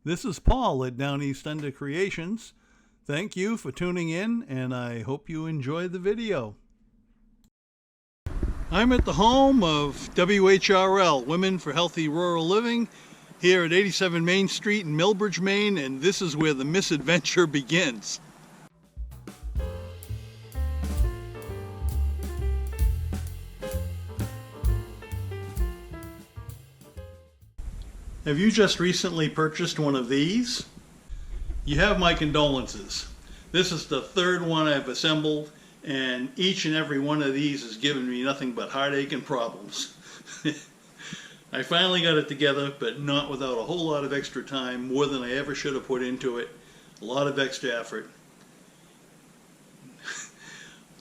This is Paul at Downeast Under Creations. Thank you for tuning in, and I hope you enjoy the video. I'm at the home of WHRL, Women for Healthy Rural Living, here at 87 Main Street in Milbridge, Maine, and this is where the misadventure begins. Have you just recently purchased one of these? You have my condolences. This is the third one I've assembled, and each and every one of these has given me nothing but heartache and problems. I finally got it together, but not without a whole lot of extra time, more than I ever should have put into it. A lot of extra effort.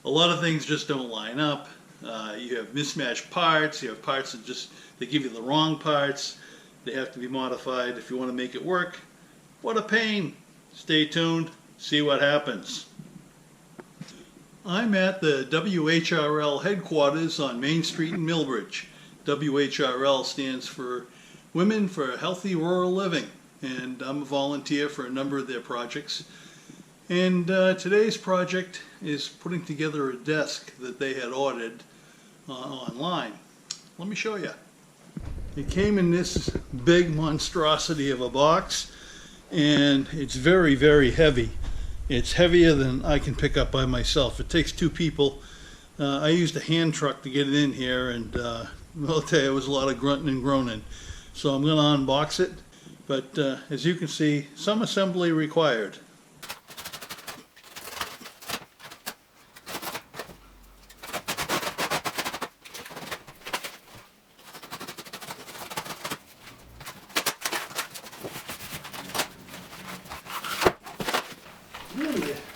A lot of things just don't line up. You have mismatched parts, you have parts that they give you the wrong parts. They have to be modified if you want to make it work. What a pain. Stay tuned, see what happens. I'm at the WHRL headquarters on Main Street in Milbridge. WHRL stands for Women for Healthy Rural Living, and I'm a volunteer for a number of their projects. And today's project is putting together a desk that they had ordered online. Let me show you. It came in this big monstrosity of a box, and it's very, very heavy. It's heavier than I can pick up by myself. It takes two people. I used a hand truck to get it in here, and I'll tell you, it was a lot of grunting and groaning. So I'm going to unbox it, but as you can see, some assembly required.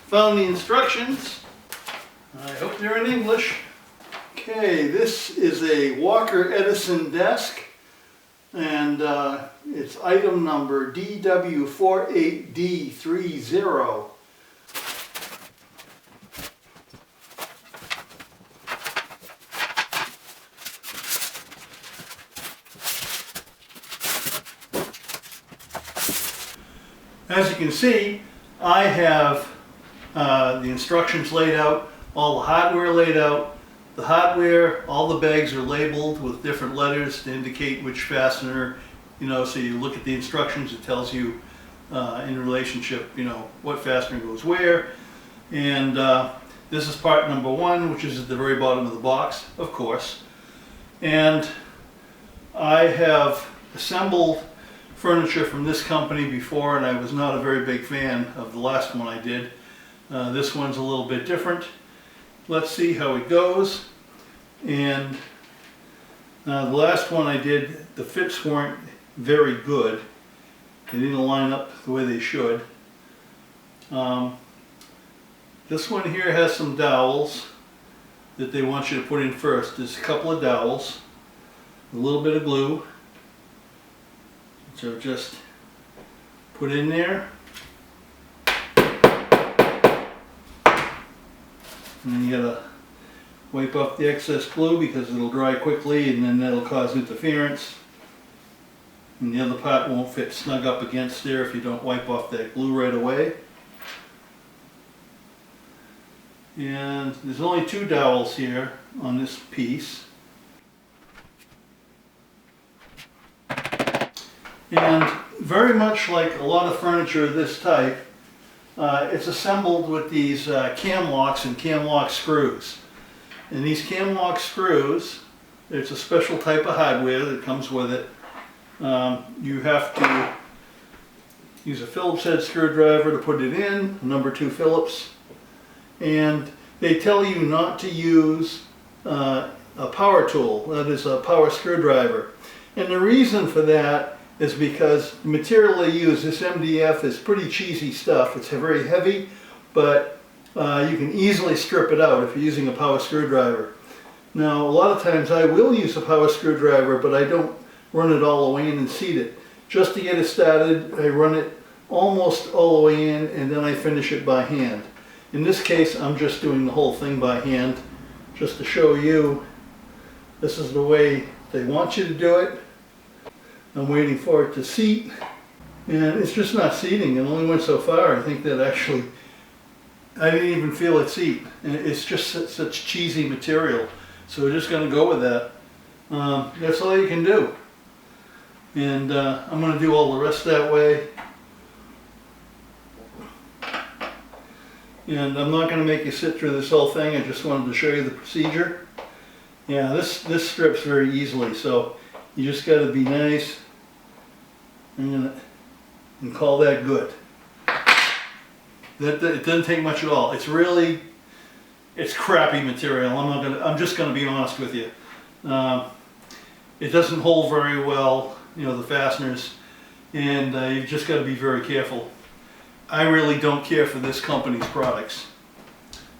Found the instructions. I hope they're in English. Okay, this is a Walker Edison desk, and it's item number DW48D30. As you can see, I have the instructions laid out, all the hardware laid out. The hardware, all the bags are labeled with different letters to indicate which fastener, so you look at the instructions, it tells you in relationship, what fastener goes where. And this is part number one, which is at the very bottom of the box, of course. And I have assembled furniture from this company before, and I was not a very big fan of the last one I did. This one's a little bit different. Let's see how it goes. And the last one I did, the fits weren't very good. They didn't line up the way they should. This one here has some dowels that they want you to put in first. There's a couple of dowels, a little bit of glue, so just put in there. And then you gotta wipe off the excess glue because it'll dry quickly, and then that'll cause interference. And the other part won't fit snug up against there if you don't wipe off that glue right away. And there's only two dowels here on this piece. And very much like a lot of furniture of this type, it's assembled with these cam locks and cam lock screws. And these cam lock screws, there's a special type of hardware that comes with it. You have to use a Phillips head screwdriver to put it in, number 2 Phillips. And they tell you not to use a power tool, that is a power screwdriver. And the reason for that is because the material they use, this MDF, is pretty cheesy stuff. It's very heavy, but you can easily strip it out if you're using a power screwdriver. Now, a lot of times I will use a power screwdriver, but I don't run it all the way in and seat it. Just to get it started, I run it almost all the way in, and then I finish it by hand. In this case, I'm just doing the whole thing by hand, just to show you this is the way they want you to do it. I'm waiting for it to seat. And it's just not seating. It only went so far. I think that actually, I didn't even feel it seat. And it's just such cheesy material. So we're just going to go with that. That's all you can do. And I'm going to do all the rest that way. And I'm not going to make you sit through this whole thing. I just wanted to show you the procedure. Yeah, this strips very easily. So you just got to be nice. And call that good. It doesn't take much at all. It's crappy material. I'm just gonna be honest with you. It doesn't hold very well, you know, the fasteners, and you've just got to be very careful. I really don't care for this company's products.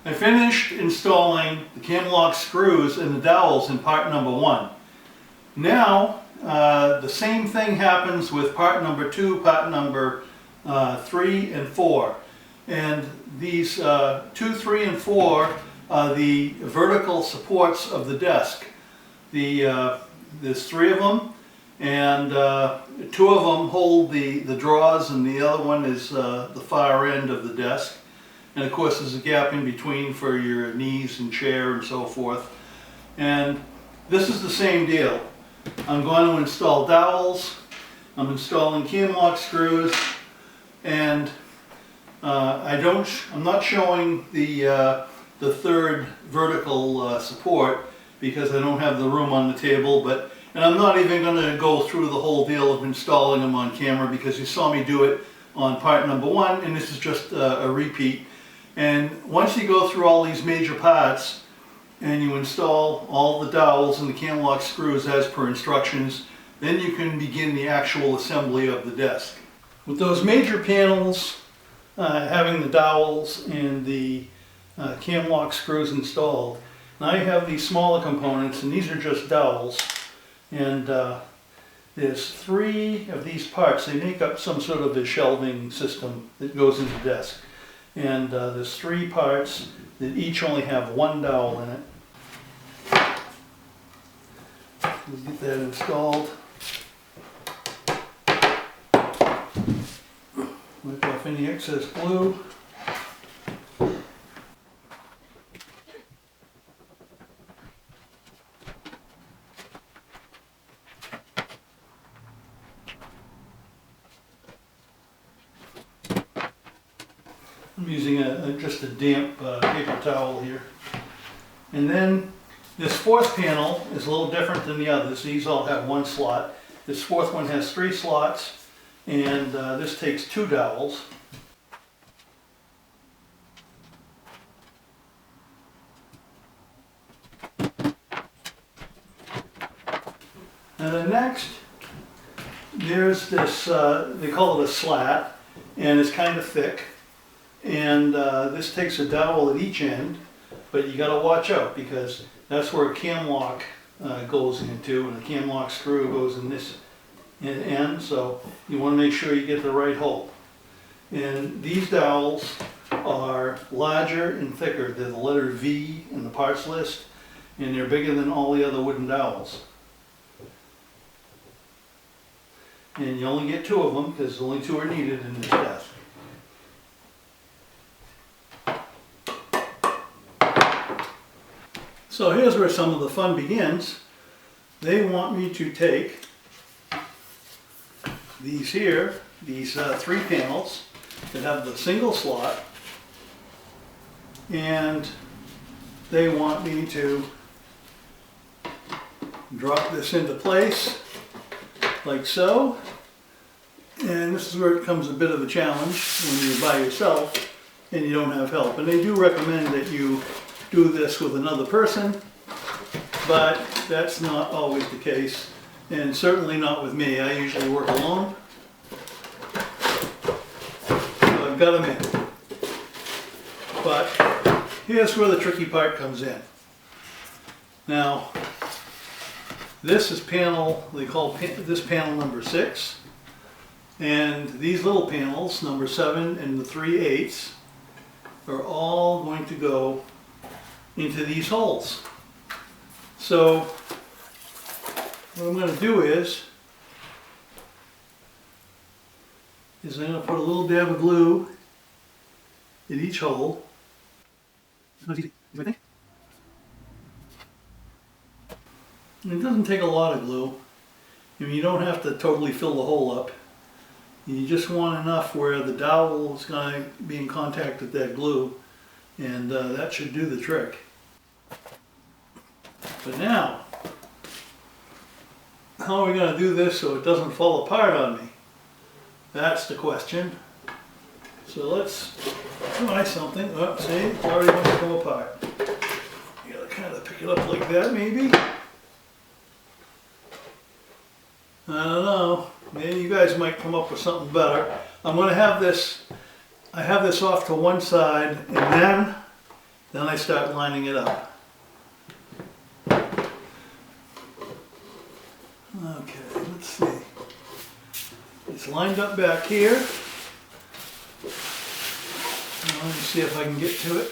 I finished installing the cam lock screws and the dowels in part number 1. Now, the same thing happens with part number 2, part number 3 and 4. And these 2, 3, and 4 are the vertical supports of the desk. There's 3 of them, and 2 of them hold the drawers, and the other one is the far end of the desk. And of course there's a gap in between for your knees and chair and so forth. And this is the same deal. I'm going to install dowels, I'm installing cam lock screws, and I'm not showing the third vertical support because I don't have the room on the table, and I'm not even going to go through the whole deal of installing them on camera because you saw me do it on part number 1, and this is just a repeat. And once you go through all these major parts and you install all the dowels and the cam lock screws as per instructions, then you can begin the actual assembly of the desk. With those major panels having the dowels and the cam lock screws installed, now I have these smaller components, and these are just dowels, and there's 3 of these parts. They make up some sort of a shelving system that goes in the desk, and there's 3 parts that each only have 1 dowel in it. We'll get that installed. Wipe off any excess glue. I'm using just a damp paper towel here. And then this 4th panel is a little different than the others. These all have 1 slot. This 4th one has 3 slots, and this takes 2 dowels. And then next, there's this, they call it a slat, and it's kind of thick. And this takes a dowel at each end, but you got to watch out because that's where a cam lock goes into, and a cam lock screw goes in this end, so you want to make sure you get the right hole. And these dowels are larger and thicker. They're the letter V in the parts list, and they're bigger than all the other wooden dowels. And you only get 2 of them because only 2 are needed in this desk. So here's where some of the fun begins. They want me to take these 3 panels that have the single slot, and they want me to drop this into place like so. And this is where it becomes a bit of a challenge when you're by yourself and you don't have help. And they do recommend that you do this with another person, but that's not always the case, and certainly not with me. I usually work alone. So I've got them in. But here's where the tricky part comes in. Now, this is panel, they call this panel number 6, and these little panels, number 7 and the 3/8, are all going to go into these holes. So what I'm going to do is is I'm going to put a little dab of glue in each hole. It's not easy, I think. And it doesn't take a lot of glue. I mean, you don't have to totally fill the hole up. You just want enough where the dowel is going to be in contact with that glue, and that should do the trick. But now, how are we going to do this so it doesn't fall apart on me? That's the question. So let's try something. Oh, see, it already wants to come apart. You gotta kind of pick it up like that, maybe. I don't know. Maybe you guys might come up with something better. I'm going to have this. I have this off to one side, and then I start lining it up. Okay, let's see. It's lined up back here. Let me see if I can get to it.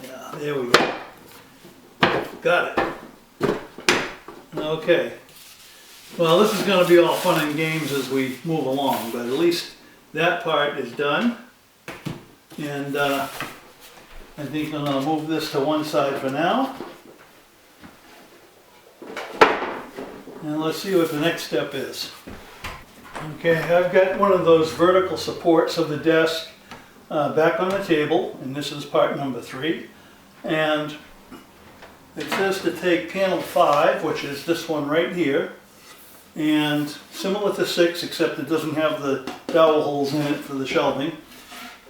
Yeah, there we go. Got it. Okay. Well, this is going to be all fun and games as we move along, but at least that part is done. And I think I'm going to move this to one side for now. And let's see what the next step is. Okay, I've got one of those vertical supports of the desk back on the table, and this is part number 3. And it says to take panel 5, which is this one right here, and similar to 6, except it doesn't have the dowel holes in it for the shelving.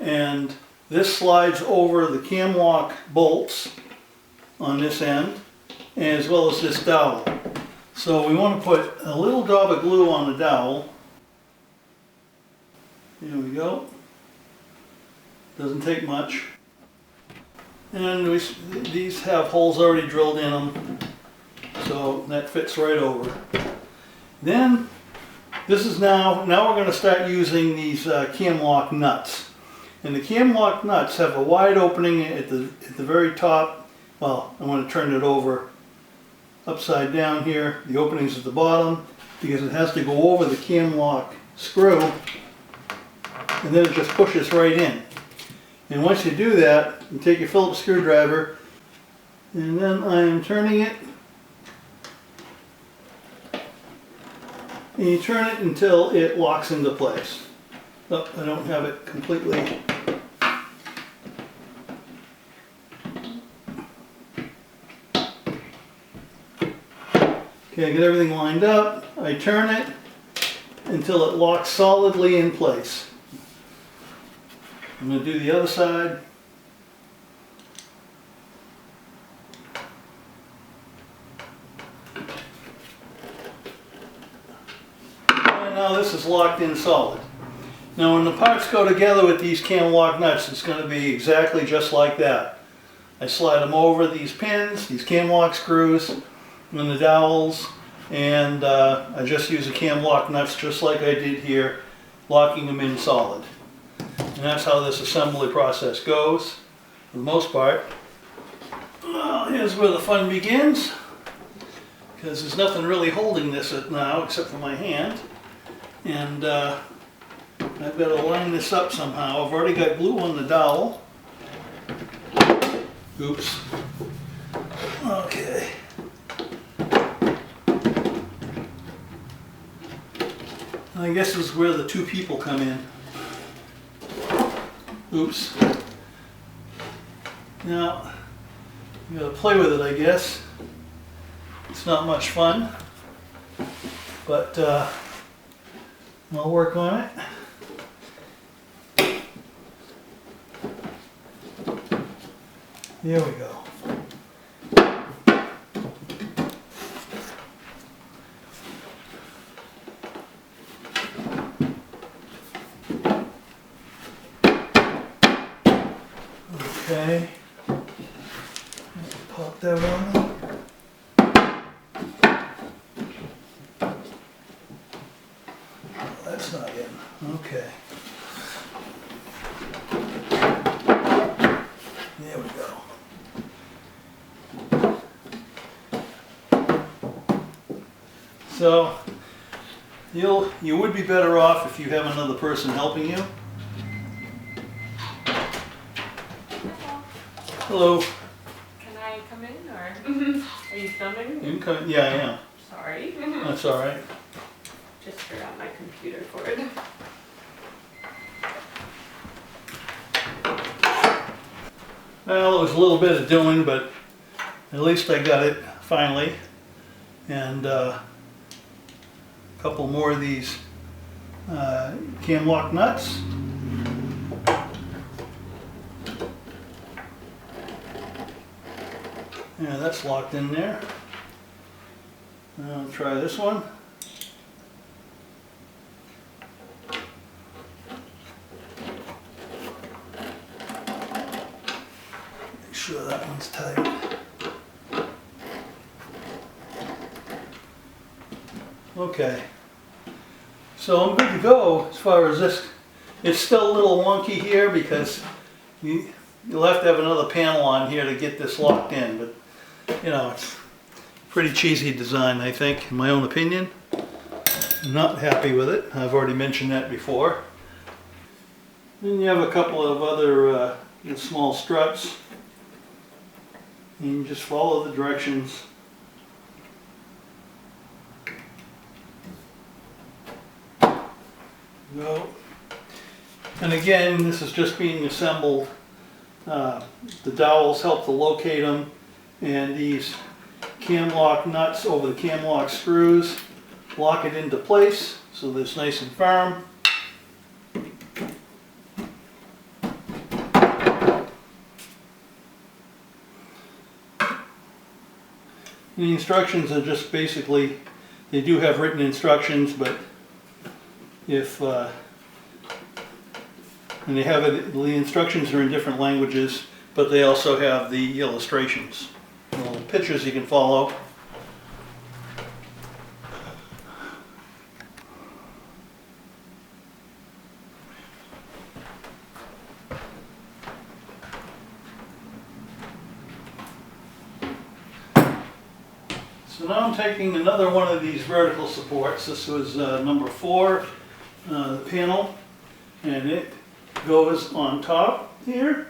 And this slides over the cam lock bolts on this end, as well as this dowel. So we want to put a little dab of glue on the dowel. Here we go. Doesn't take much. And these have holes already drilled in them, so that fits right over. Then, this is now we're going to start using these cam lock nuts. And the cam lock nuts have a wide opening at the very top. Well, I'm going to turn it over upside down here. The opening's at the bottom because it has to go over the cam lock screw, and then it just pushes right in. And once you do that, you take your Phillips screwdriver, and then I am turning it, and you turn it until it locks into place. Oh, I don't have it completely. Okay, I get everything lined up. I turn it until it locks solidly in place. I'm going to do the other side. And now this is locked in solid. Now when the parts go together with these cam lock nuts, it's going to be exactly just like that. I slide them over these pins, these cam lock screws, and the dowels, and I just use the cam lock nuts just like I did here, locking them in solid. And that's how this assembly process goes, for the most part. Well, here's where the fun begins, because there's nothing really holding this now except for my hand. And I've got to line this up somehow. I've already got glue on the dowel. Oops. Okay. I guess this is where the two people come in. Oops. Now, you gotta play with it, I guess. It's not much fun, but I'll work on it. There we go. Okay. Pop that on. Oh, that's not in. Okay. There we go. So You would be better off if you have another person helping you. Hello. Can I come in, or are you filming? You can come. Yeah, I am. Sorry. That's all right. Just forgot my computer cord. Well, it was a little bit of doing, but at least I got it finally. And a couple more of these cam lock nuts. Yeah, that's locked in there. I'll try this one. Make sure that one's tight. Okay. So I'm good to go as far as this. It's still a little wonky here because you'll have to have another panel on here to get this locked in, but you know, it's pretty cheesy design, I think, in my own opinion. I'm not happy with it. I've already mentioned that before. Then you have a couple of other small struts. And you just follow the directions. Go. And again, this is just being assembled. The dowels help to locate them, and these cam lock nuts over the cam lock screws lock it into place so that it's nice and firm. The instructions are just basically, they do have written instructions, but if and they have it, the instructions are in different languages, but they also have the illustrations, little pictures you can follow. So now I'm taking another one of these vertical supports. This was number 4, the panel, and it goes on top here.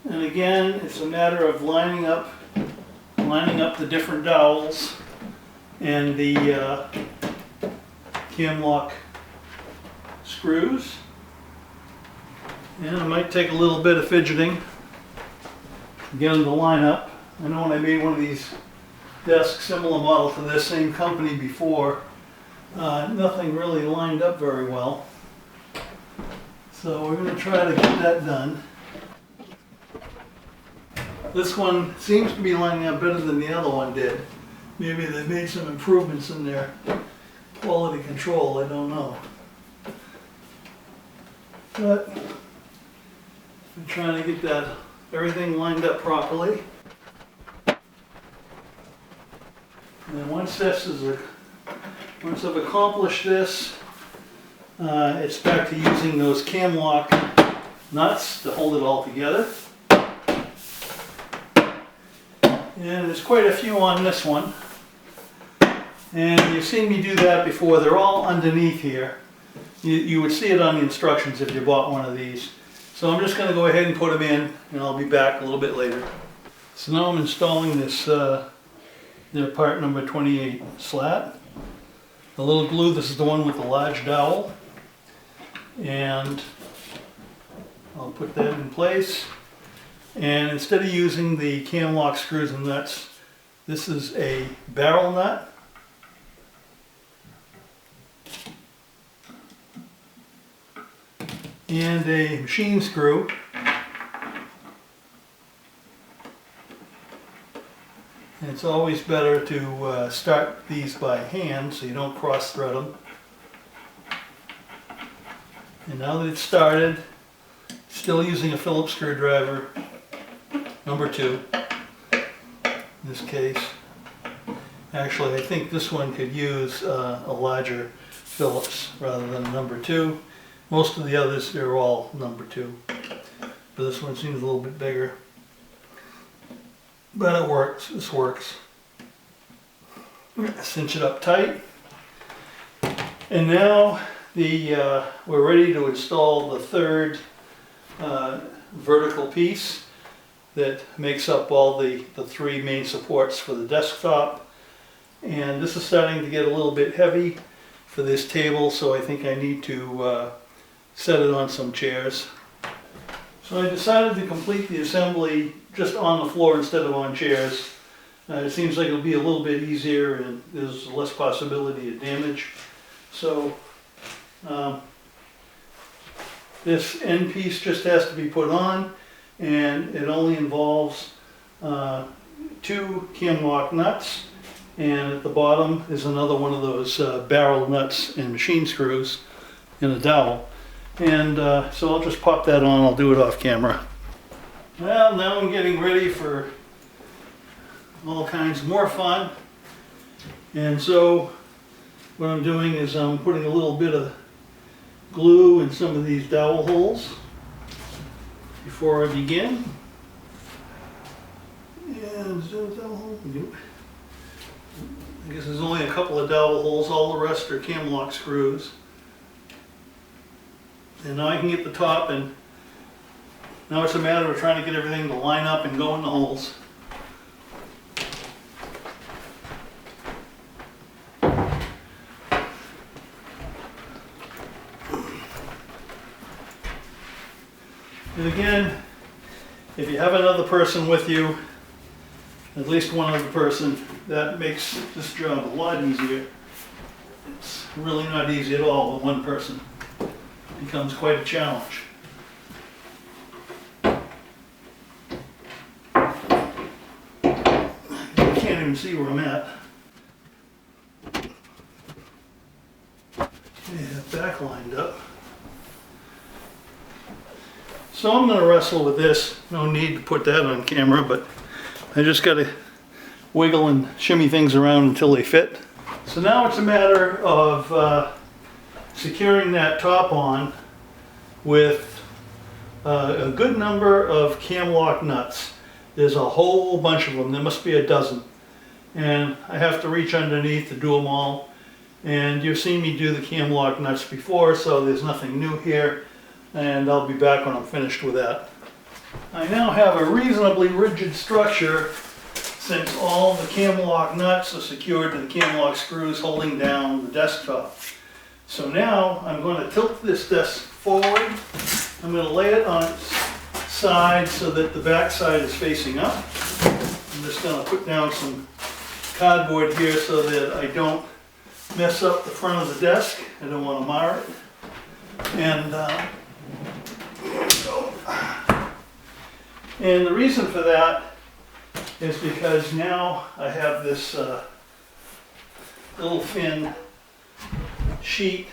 And again, it's a matter of lining up the different dowels and the cam lock screws. And it might take a little bit of fidgeting to get them to line up. I know when I made one of these desks similar model to this same company before, nothing really lined up very well. So we're going to try to get that done. This one seems to be lining up better than the other one did. Maybe they made some improvements in their quality control, I don't know. But I'm trying to get that everything lined up properly. And once I've accomplished this, it's back to using those cam lock nuts to hold it all together. And there's quite a few on this one. And you've seen me do that before. They're all underneath here. You would see it on the instructions if you bought one of these. So I'm just going to go ahead and put them in, and I'll be back a little bit later. So now I'm installing this their part number 28 slat. The little glue, this is the one with the large dowel. And I'll put that in place. And instead of using the cam lock screws and nuts, this is a barrel nut. And a machine screw. And it's always better to start these by hand so you don't cross thread them. And now that it's started, still using a Phillips screwdriver, number 2 in this case. Actually, I think this one could use a larger Phillips rather than number 2. Most of the others, they're all number 2. But this one seems a little bit bigger. But it works, this works. Cinch it up tight. And now we're ready to install the third vertical piece that makes up all the three main supports for the desktop. And this is starting to get a little bit heavy for this table, so I think I need to set it on some chairs. So I decided to complete the assembly just on the floor instead of on chairs. It seems like it'll be a little bit easier and there's less possibility of damage. So this end piece just has to be put on, and it only involves 2 cam lock nuts, and at the bottom is another one of those barrel nuts and machine screws in a dowel. And so I'll just pop that on. I'll do it off camera. Well, now I'm getting ready for all kinds more fun. And so what I'm doing is I'm putting a little bit of glue in some of these dowel holes before I begin. And is there a dowel hole? I guess there's only a couple of dowel holes. All the rest are cam lock screws. And now I can get the top, and now it's a matter of trying to get everything to line up and go in the holes. And again, if you have another person with you, at least one other person, that makes this job a lot easier. It's really not easy at all with one person. It becomes quite a challenge. I can't even see where I'm at. Yeah, back lined up. So I'm going to wrestle with this. No need to put that on camera, but I just got to wiggle and shimmy things around until they fit. So now it's a matter of securing that top on with a good number of cam lock nuts. There's a whole bunch of them. There must be a dozen. And I have to reach underneath to do them all. And you've seen me do the cam lock nuts before, so there's nothing new here. And I'll be back when I'm finished with that. I now have a reasonably rigid structure since all the cam lock nuts are secured to the cam lock screws holding down the desktop. So now I'm going to tilt this desk forward. I'm going to lay it on its side so that the back side is facing up. I'm just going to put down some cardboard here so that I don't mess up the front of the desk. I don't want to mar it. And here we go. And the reason for that is because now I have this little thin sheet.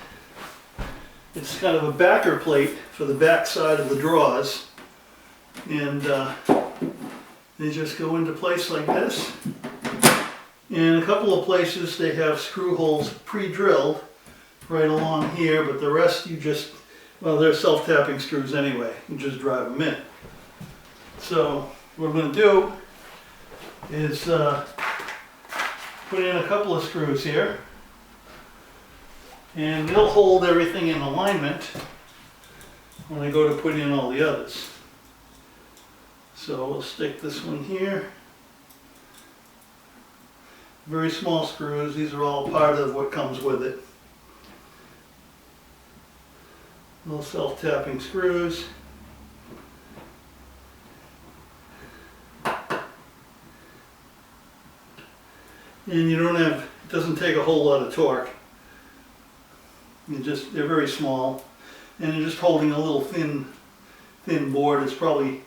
It's kind of a backer plate for the back side of the drawers, and they just go into place like this. In a couple of places they have screw holes pre-drilled right along here, but the rest you just, well, they're self-tapping screws anyway. You just drive them in. So what I'm going to do is put in a couple of screws here, and they'll hold everything in alignment when I go to put in all the others. So we'll stick this one here. Very small screws. These are all part of what comes with it. Little self-tapping screws. And you don't have, it doesn't take a whole lot of torque. They're very small. And you're just holding a little thin board. It's probably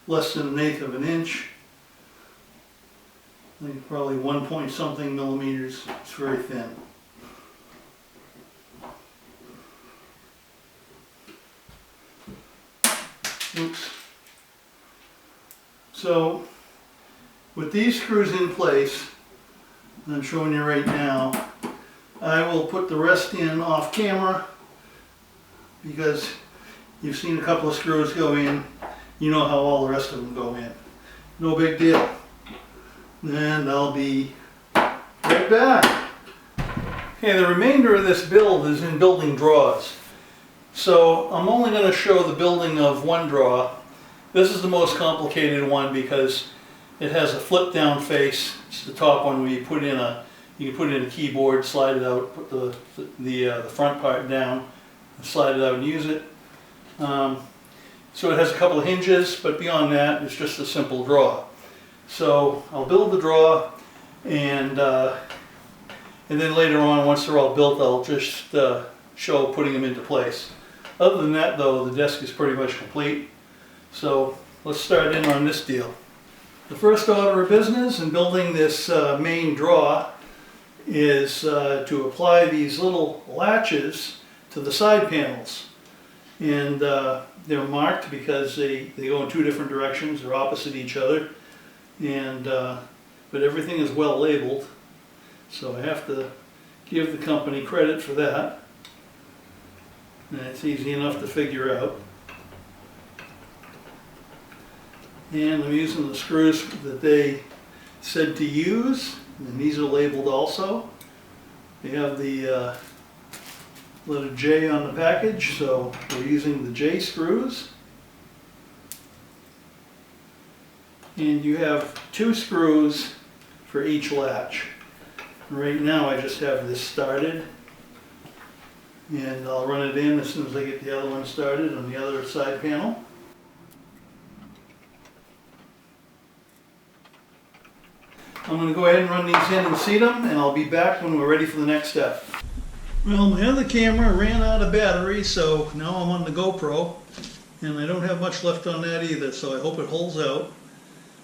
less than 1/8 of an inch. I think probably 1 point something millimeters. It's very thin. Oops. So with these screws in place, and I'm showing you right now, I will put the rest in off camera because you've seen a couple of screws go in. You know how all the rest of them go in. No big deal. And I'll be right back. Okay, the remainder of this build is in building draws. So I'm only going to show the building of one draw. This is the most complicated one because it has a flip down face. It's the top one where you can put in a keyboard, slide it out, put the front part down, and slide it out and use it. So it has a couple of hinges, but beyond that, it's just a simple draw. So I'll build the draw, and then later on, once they're all built, I'll just show putting them into place. Other than that, though, the desk is pretty much complete. So let's start in on this deal. The first order of business in building this main draw is to apply these little latches to the side panels. And they're marked because they go in two different directions, they're opposite each other. And but everything is well labeled, so I have to give the company credit for that. And it's easy enough to figure out. And I'm using the screws that they said to use, and these are labeled also. They have the letter J on the package, so we're using the J screws. And you have 2 screws for each latch. Right now I just have this started, and I'll run it in as soon as I get the other one started on the other side panel. I'm going to go ahead and run these in and seat them, and I'll be back when we're ready for the next step. Well, my other camera ran out of battery, so now I'm on the GoPro, and I don't have much left on that either, so I hope it holds out.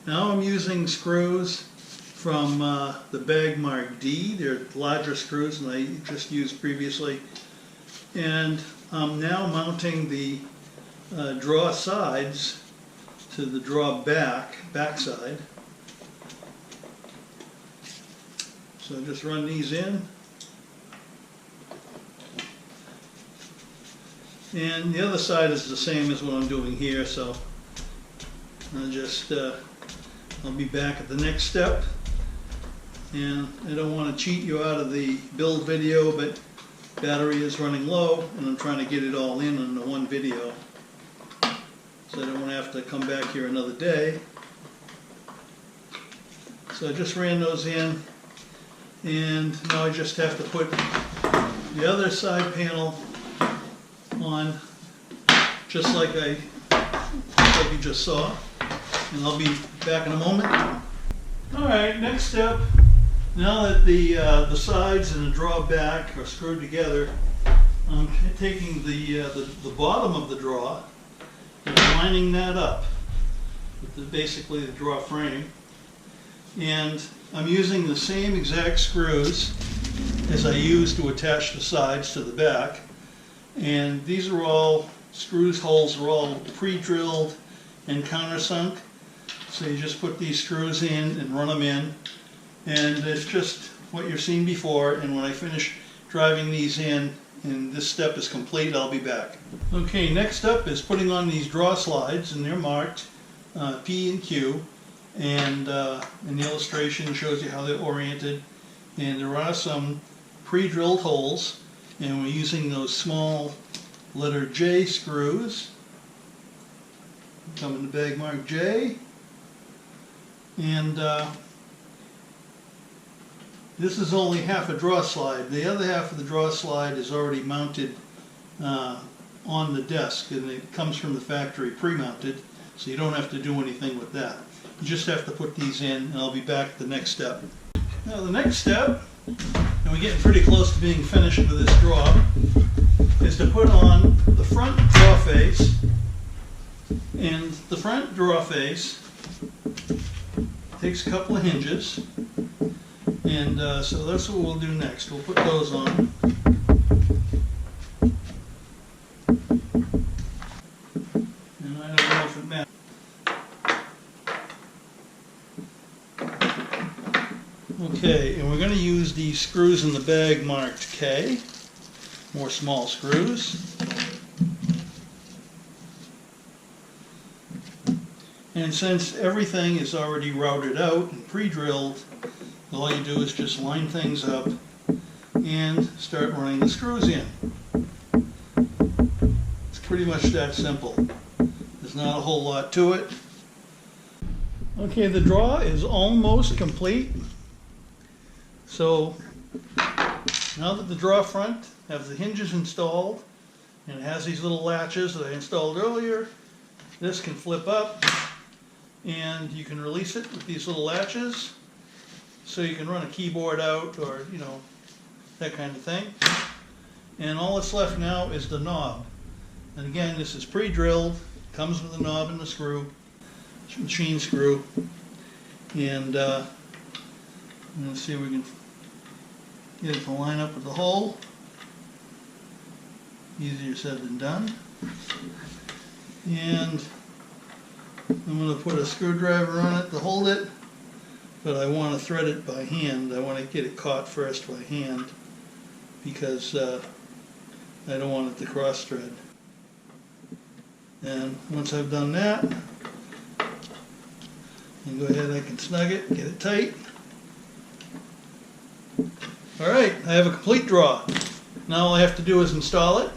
Now I'm using screws from the bag mark D. They're larger screws than I just used previously. And I'm now mounting the draw sides to the draw backside. So just run these in. And the other side is the same as what I'm doing here, so I'll be back at the next step. And I don't want to cheat you out of the build video, but battery is running low and I'm trying to get it all in the one video. So I don't want to have to come back here another day. So I just ran those in, and now I just have to put the other side panel on, just like you just saw, and I'll be back in a moment. Alright, next step. Now that the sides and the draw back are screwed together, I'm taking the bottom of the draw and lining that up with basically the draw frame, and I'm using the same exact screws as I used to attach the sides to the back. And these are all, holes are all pre-drilled and countersunk. So you just put these screws in and run them in. And it's just what you've seen before. And when I finish driving these in and this step is complete, I'll be back. Okay, next up is putting on these draw slides, and they're marked P and Q. And the illustration shows you how they're oriented. And there are some pre-drilled holes. And we're using those small letter J screws. Come in the bag mark J. And this is only half a draw slide. The other half of the draw slide is already mounted on the desk, and it comes from the factory pre-mounted, so you don't have to do anything with that. You just have to put these in, and I'll be back at the next step. Now the next step, and we're getting pretty close to being finished with this draw, is to put on the front draw face. And the front draw face takes a couple of hinges, and so that's what we'll do next. We'll put those on. And I don't know if it matters. Okay, and we're going to use these screws in the bag marked K, more small screws. And since everything is already routed out and pre-drilled, all you do is just line things up and start running the screws in. It's pretty much that simple. There's not a whole lot to it. Okay, the draw is almost complete. So now that the draw front has the hinges installed and it has these little latches that I installed earlier, this can flip up and you can release it with these little latches, so you can run a keyboard out, or you know, that kind of thing. And all that's left now is the knob. And again, this is pre-drilled, comes with a knob and a screw, machine screw. And I'm going to see if we can get it to line up with the hole. Easier said than done. And I'm going to put a screwdriver on it to hold it, but I want to thread it by hand. I want to get it caught first by hand because I don't want it to cross thread. And once I've done that, and go ahead, I can snug it, get it tight. Alright, I have a complete draw. Now all I have to do is install it.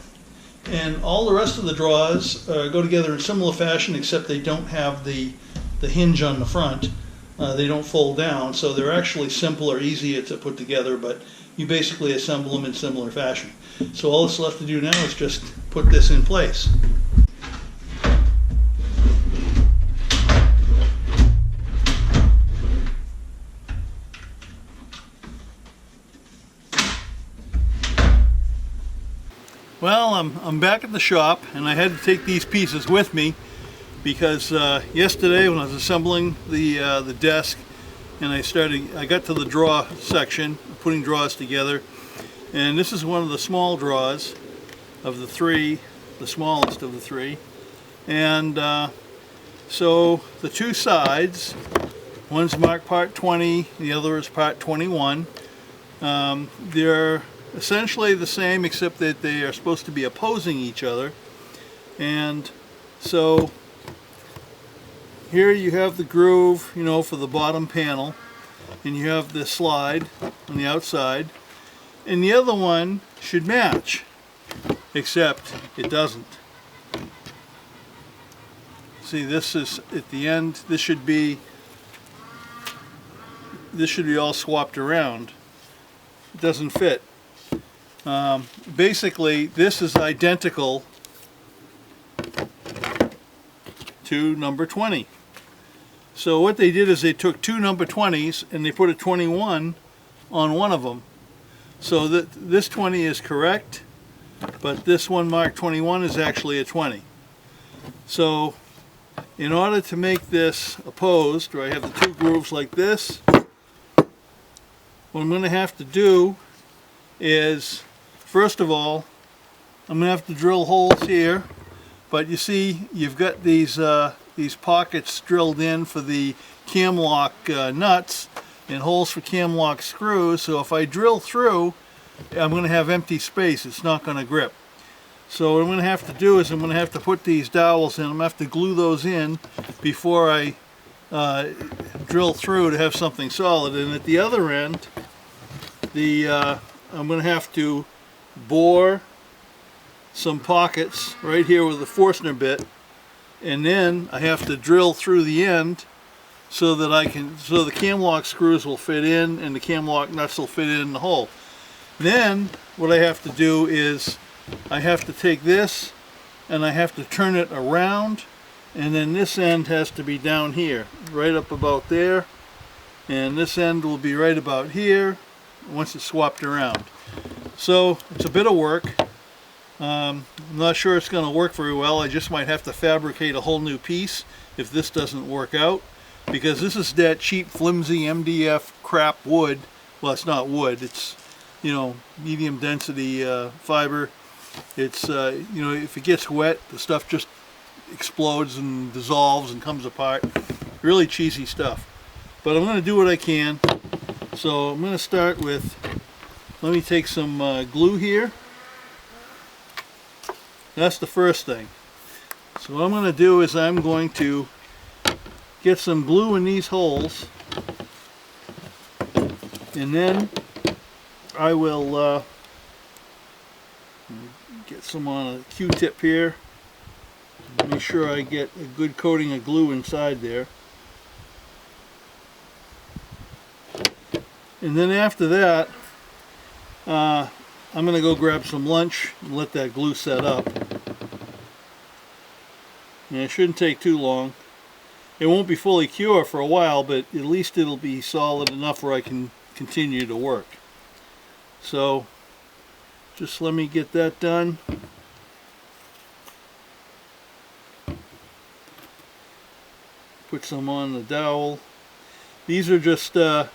And all the rest of the draws go together in similar fashion, except they don't have the hinge on the front. They don't fold down, so they're actually simpler, easier to put together, but you basically assemble them in similar fashion. So all that's left to do now is just put this in place. Well, I'm back at the shop, and I had to take these pieces with me because yesterday when I was assembling the desk, and I got to the draw section, putting draws together, and this is one of the small draws of the three, the smallest of the three. And so the two sides, one's marked part 20, the other is part 21. They're essentially the same, except that they are supposed to be opposing each other. And so here you have the groove, you know, for the bottom panel, and you have the slide on the outside, and the other one should match, except it doesn't. See, this is at the end. This should be all swapped around. It doesn't fit. Basically, this is identical to number 20. So what they did is they took two number 20s and they put a 21 on one of them. So that this 20 is correct, but this one marked 21 is actually a 20. So in order to make this opposed, where I have the two grooves like this, what I'm going to have to do is, first of all, I'm going to have to drill holes here, but you see you've got these pockets drilled in for the cam lock nuts and holes for cam lock screws, so if I drill through, I'm going to have empty space. It's not going to grip. So what I'm going to have to do is I'm going to have to put these dowels in. I'm going to have to glue those in before I drill through to have something solid. And at the other end, I'm going to have to bore some pockets right here with a Forstner bit, and then I have to drill through the end so that so the cam lock screws will fit in and the cam lock nuts will fit in the hole. Then what I have to do is I have to take this and I have to turn it around, and then this end has to be down here, right up about there, and this end will be right about here once it's swapped around. So it's a bit of work. I'm not sure it's going to work very well. I just might have to fabricate a whole new piece if this doesn't work out, because this is that cheap flimsy MDF crap wood. Well, it's not wood, it's, you know, medium density fiber. It's you know, if it gets wet, the stuff just explodes and dissolves and comes apart. Really cheesy stuff, but I'm going to do what I can. So I'm going to start with, let me take some glue here. That's the first thing. So what I'm going to do is I'm going to get some glue in these holes, and then I will get some on a Q-tip here. Make sure I get a good coating of glue inside there. And then after that, I'm going to go grab some lunch and let that glue set up. And it shouldn't take too long. It won't be fully cured for a while, but at least it'll be solid enough where I can continue to work. So just let me get that done. Put some on the dowel. These are just, I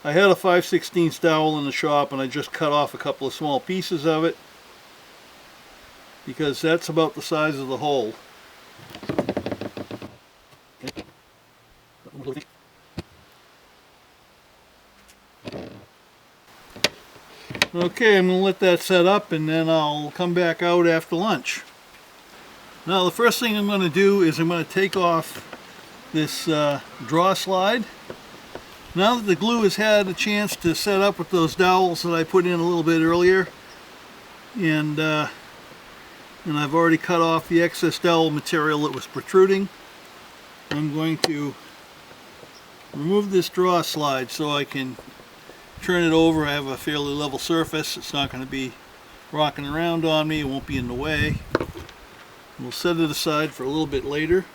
had a 5/16 dowel in the shop and I just cut off a couple of small pieces of it because that's about the size of the hole. Okay, I'm going to let that set up and then I'll come back out after lunch. Now the first thing I'm going to do is I'm going to take off this draw slide. Now that the glue has had a chance to set up with those dowels that I put in a little bit earlier, and I've already cut off the excess dowel material that was protruding, I'm going to remove this draw slide so I can turn it over. I have a fairly level surface. It's not going to be rocking around on me. It won't be in the way. We'll set it aside for a little bit later.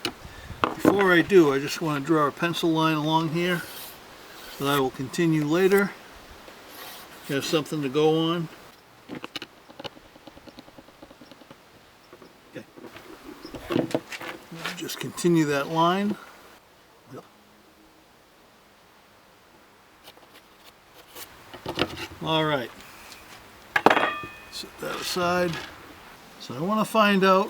Before I do, I just want to draw a pencil line along here that I will continue later. Have something to go on. Okay. Just continue that line. All right. Set that aside. So I want to find out,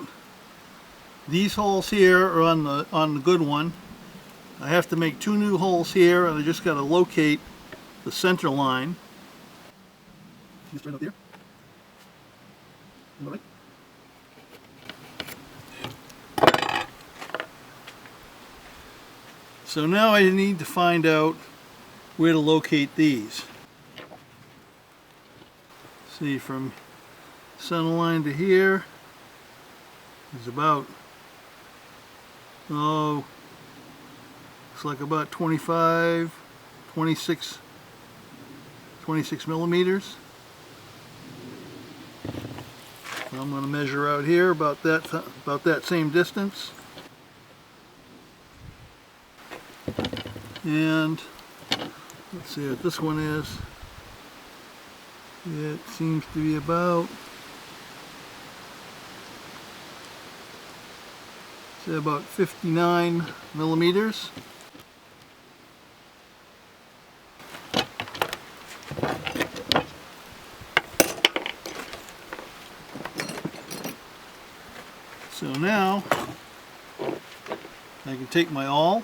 these holes here are on the good one. I have to make 2 new holes here, and I just got to locate the center line. Just right up there. All right. So now I need to find out where to locate these. See, from center line to here is about, oh, looks like about 26 millimeters. So I'm going to measure out here about that same distance. And let's see what this one is. It seems to be about, say, about 59 millimeters. So now I can take my awl,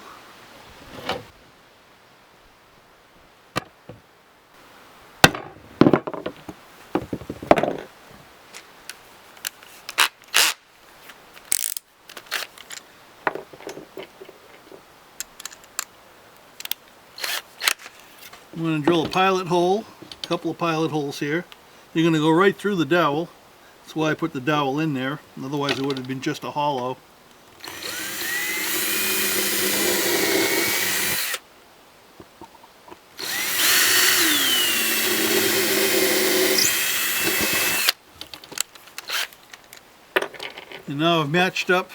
I'm going to drill a pilot hole, a couple of pilot holes here. You're going to go right through the dowel. That's why I put the dowel in there, otherwise it would have been just a hollow. And now I've matched up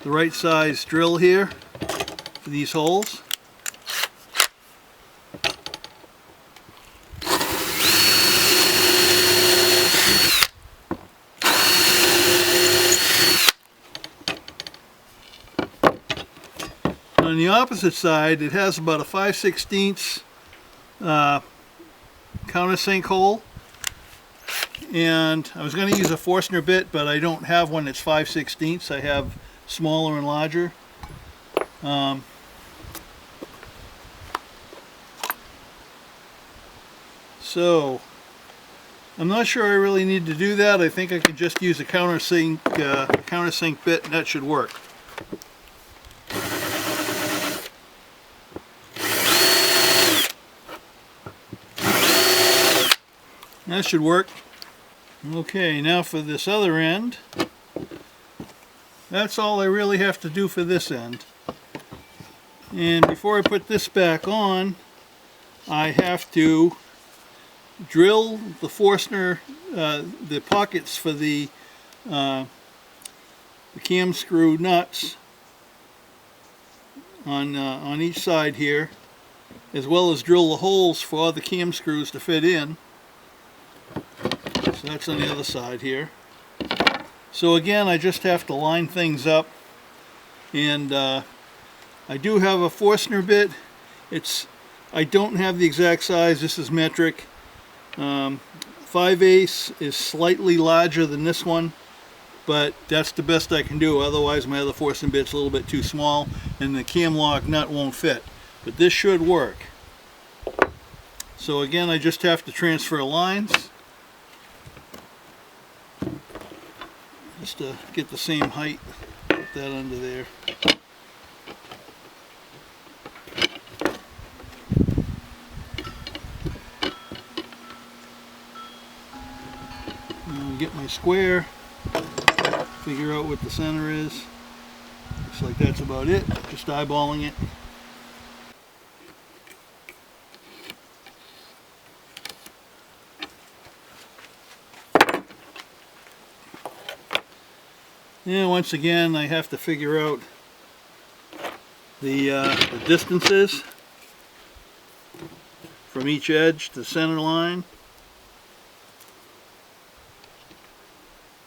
the right size drill here for these holes. On the opposite side, it has about a 5/16 countersink hole, and I was going to use a Forstner bit, but I don't have one that's 5/16. I have smaller and larger. So I'm not sure I really need to do that. I think I could just use a countersink bit, and that should work. That should work. Okay, now for this other end. That's all I really have to do for this end. And before I put this back on, I have to drill the Forstner, the pockets for the cam screw nuts on each side here, as well as drill the holes for all the cam screws to fit in. So that's on the other side here. So again, I just have to line things up, and I do have a Forstner bit. I don't have the exact size. This is metric. 5/8 is slightly larger than this one, but that's the best I can do. Otherwise, my other Forstner bit's a little bit too small, and the cam lock nut won't fit. But this should work. So again, I just have to transfer lines, just to get the same height. Put that under there. Get my square, figure out what the center is. Looks like that's about it, just eyeballing it. And once again, I have to figure out the distances from each edge to the center line.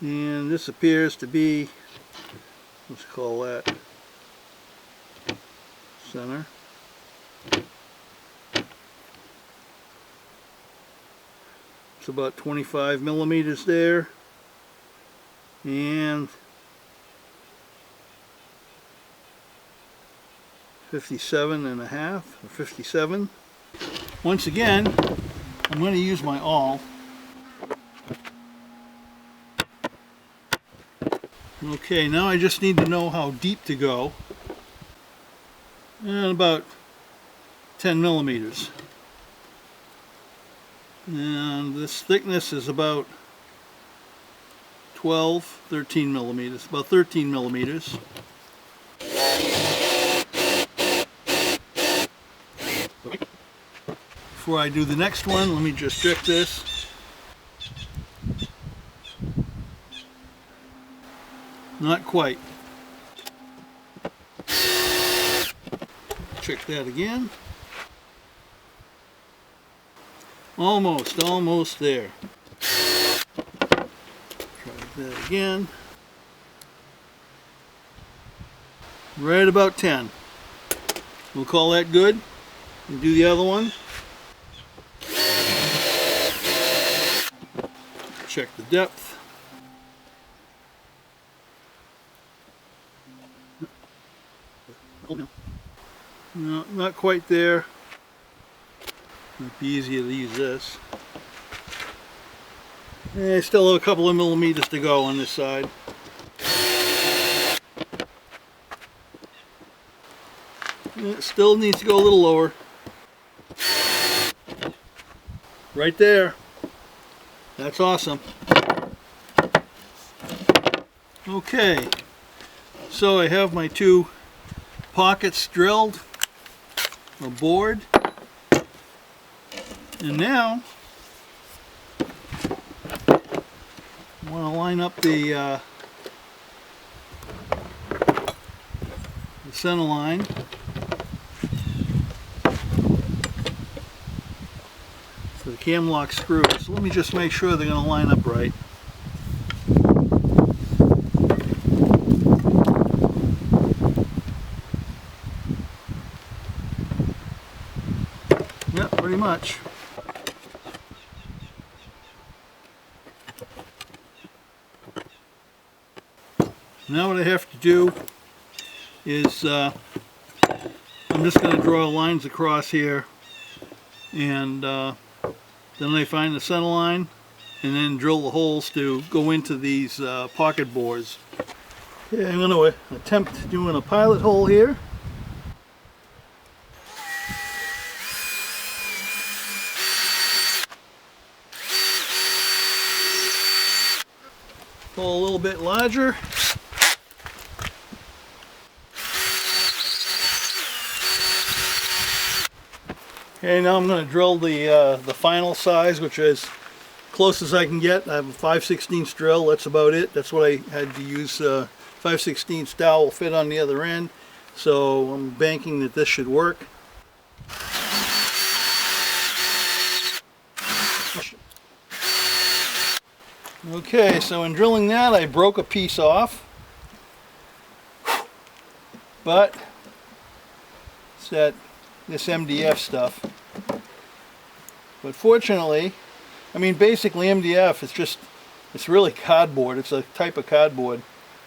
And this appears to be, let's call that center. It's about 25 millimeters there, and 57.5 or 57. Once again, I'm going to use my awl. Okay, now I just need to know how deep to go, and about 10 millimeters. And this thickness is about 13 millimeters, about 13 millimeters. Before I do the next one, let me just check this. Not quite. Check that again. Almost there. Try that again. Right about 10. We'll call that good. And do the other one. Check the depth. No, not quite there. It'd be easier to use this. And I still have a couple of millimeters to go on this side. It still needs to go a little lower. Right there. That's awesome. Okay, so I have my two pockets drilled, a board, and now I want to line up the center line. For the cam lock screws. So let me just make sure they're going to line up right. Yeah, pretty much. Now what I have to do is I'm just going to draw lines across here, and then I find the center line and then drill the holes to go into these pocket bores. Okay, I'm going to attempt doing a pilot hole here. Pull a little bit larger. Okay, now I'm going to drill the final size, which is close as I can get. I have a 5/16 drill. That's about it. That's what I had to use. 5/16 dowel will fit on the other end, so I'm banking that this should work. Okay, so in drilling that, I broke a piece off, but it's this MDF stuff. But fortunately, I mean, basically MDF is it's really cardboard. It's a type of cardboard,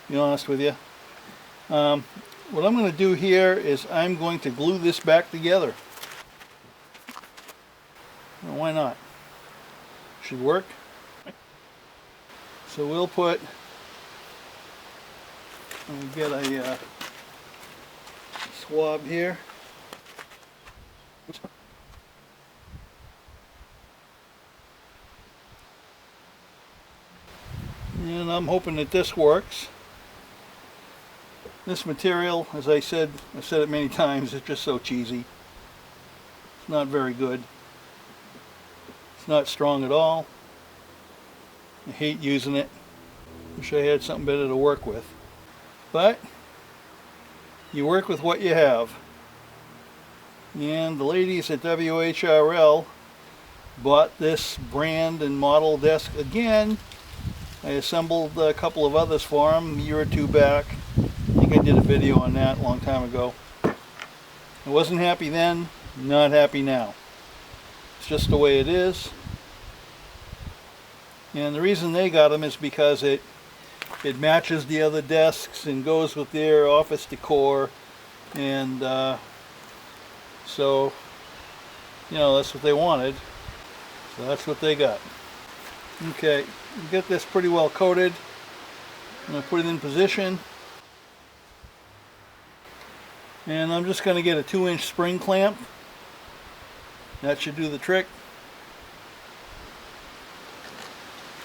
to be honest with you. What I'm going to do here is I'm going to glue this back together. Well, why not? Should work. So we'll get a swab here. And I'm hoping that this works. This material, as I've said it many times, it's just so cheesy. It's not very good. It's not strong at all. I hate using it. Wish I had something better to work with. But you work with what you have. And the ladies at WHRL bought this brand and model desk again. I assembled a couple of others for them a year or two back. I think I did a video on that a long time ago. I wasn't happy then, not happy now. It's just the way it is. And the reason they got them is because it matches the other desks and goes with their office decor, and so, you know, that's what they wanted, so that's what they got. Okay, get this pretty well coated. I'm going to put it in position, and I'm just going to get a 2-inch spring clamp. That should do the trick.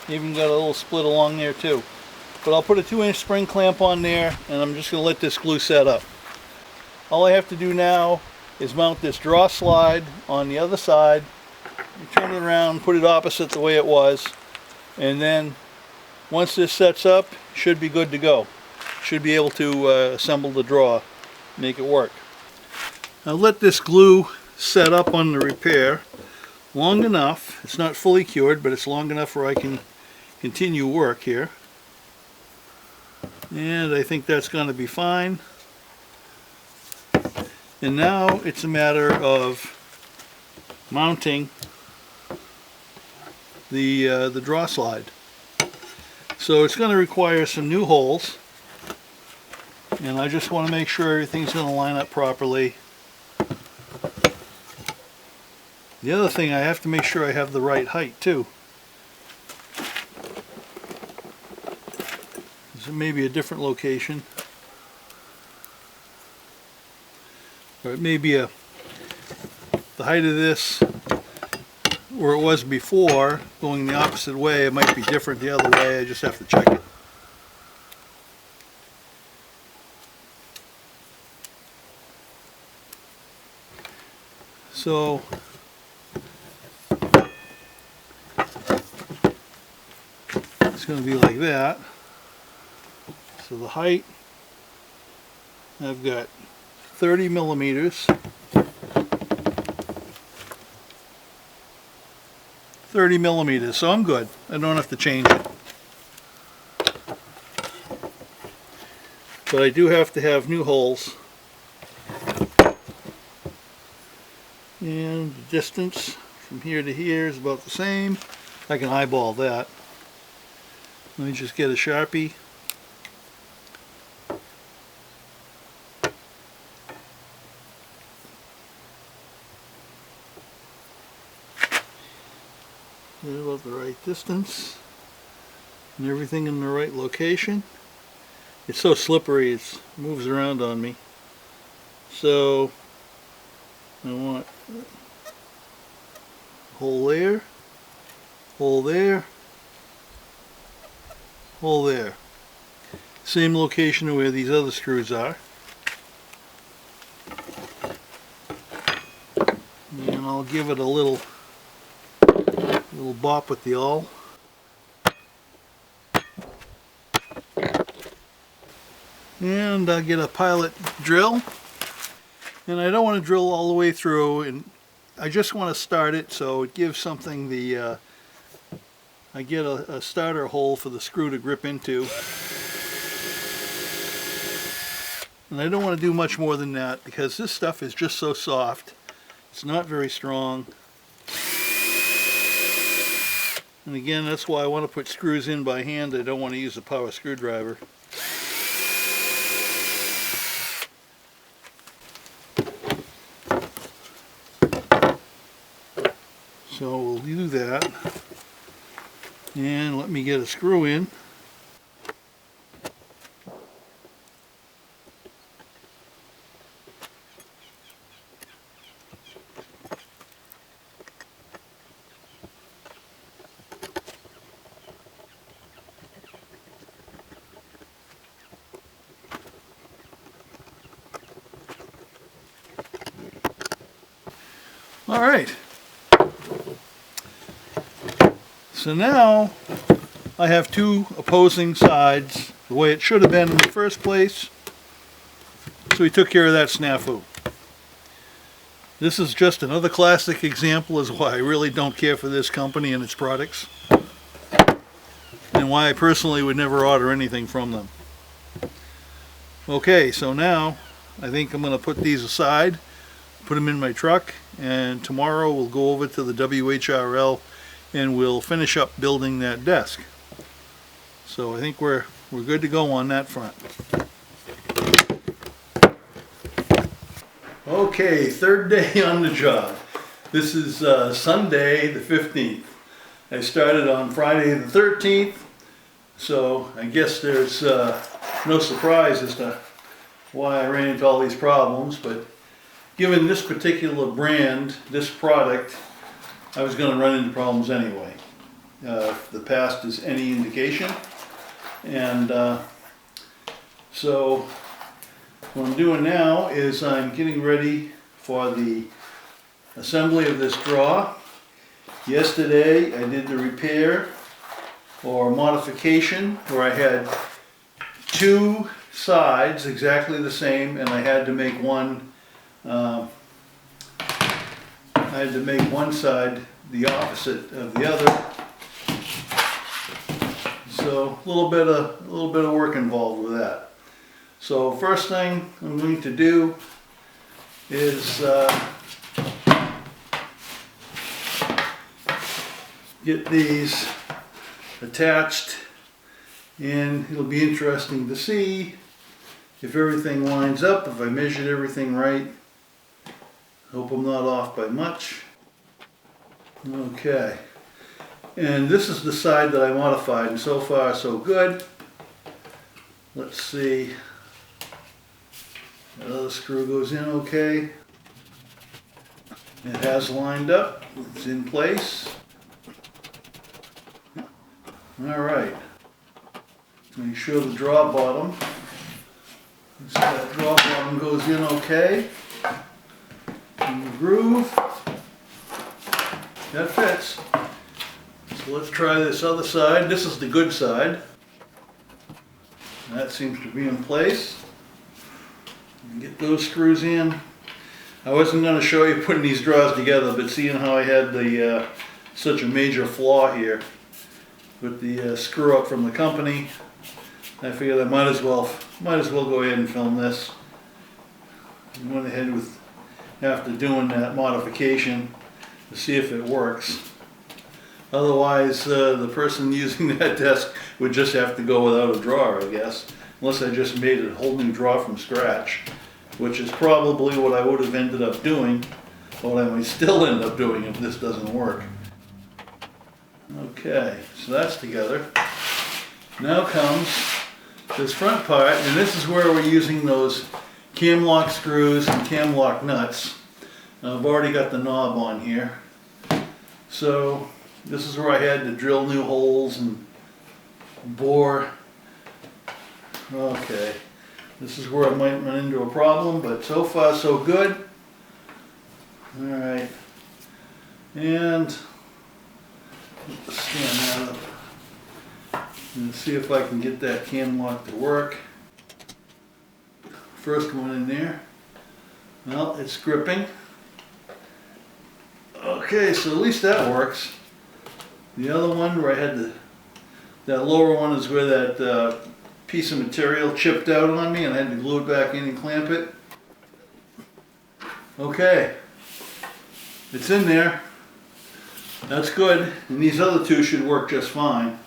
Even got a little split along there too. But I'll put a 2-inch spring clamp on there, and I'm just going to let this glue set up. All I have to do now is mount this draw slide on the other side, turn it around, put it opposite the way it was, and then once this sets up, should be good to go. Should be able to assemble the draw, make it work. I'll let this glue set up on the repair long enough. It's not fully cured, but it's long enough where I can continue work here. And I think that's going to be fine. And now it's a matter of mounting the draw slide. So it's going to require some new holes, and I just want to make sure everything's going to line up properly. The other thing, I have to make sure I have the right height too. It may be a different location, or it may be the height of this where it was before, going the opposite way. It might be different the other way. I just have to check it. So it's going to be like that. So the height, I've got 30 millimeters. 30 millimeters, so I'm good. I don't have to change it. But I do have to have new holes. And the distance from here to here is about the same. I can eyeball that. Let me just get a Sharpie. Get about the right distance and everything in the right location. It's so slippery, it moves around on me. So I want a hole there, hole there. Same location where these other screws are. And I'll give it a little bop with the awl. And I'll get a pilot drill. And I don't want to drill all the way through, and I just want to start it so it gives something I get a starter hole for the screw to grip into. And I don't want to do much more than that because this stuff is just so soft. It's not very strong. And again, that's why I want to put screws in by hand. I don't want to use a power screwdriver. So we'll do that. And let me get a screw in. All right. So now I have two opposing sides the way it should have been in the first place. So we took care of that snafu. This is just another classic example as why I really don't care for this company and its products, and why I personally would never order anything from them. Okay, so now I think I'm going to put these aside, put them in my truck, and tomorrow we'll go over to the WHRL and we'll finish up building that desk. So I think we're good to go on that front. Okay, third day on the job. This is Sunday the 15th. I started on Friday the 13th, so I guess there's no surprise as to why I ran into all these problems, but given this particular brand, this product, I was going to run into problems anyway. If the past is any indication. And so what I'm doing now is I'm getting ready for the assembly of this draw. Yesterday I did the repair or modification where I had two sides exactly the same, and I had to make one side the opposite of the other. So a little bit of work involved with that. So first thing I'm going to do is get these attached, and it'll be interesting to see if everything lines up, if I measured everything right. Hope I'm not off by much. Okay, and this is the side that I modified, and so far so good. Let's see. The other screw goes in okay. It has lined up. It's in place. Alright. Make sure the draw bottom. So that draw bottom goes in okay. In the groove. That fits. So let's try this other side. This is the good side. That seems to be in place. Get those screws in. I wasn't going to show you putting these drawers together, but seeing how I had the such a major flaw here with the screw up from the company, I figured I might as well go ahead and film this. I went ahead with after doing that modification to see if it works. Otherwise, the person using that desk would just have to go without a drawer, I guess, unless I just made a whole new drawer from scratch, which is probably what I would have ended up doing, or what I might still end up doing if this doesn't work. Okay, so that's together. Now comes this front part, and this is where we're using those cam lock screws and cam lock nuts. I've already got the knob on here. So this is where I had to drill new holes and bore. Okay, this is where I might run into a problem, but so far so good. All right, and stand that up and see if I can get that cam lock to work. First one in there. Well, it's gripping. Okay, so at least that works. The other one where I had that lower one is where that piece of material chipped out on me and I had to glue it back in and clamp it. Okay, it's in there. That's good. And these other two should work just fine.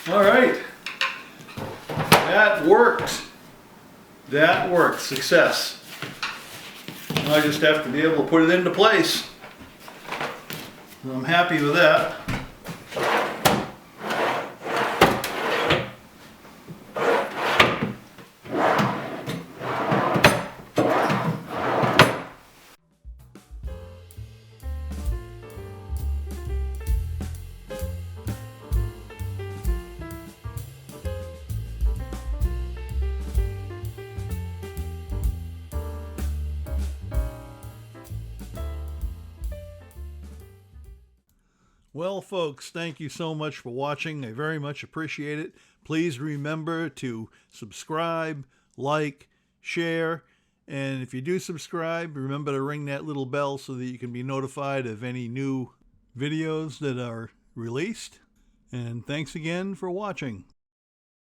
All right, that worked. That worked. Success. Now I just have to be able to put it into place. I'm happy with that. Well, folks, thank you so much for watching. I very much appreciate it. Please remember to subscribe, like, share, and if you do subscribe, remember to ring that little bell so that you can be notified of any new videos that are released. And thanks again for watching.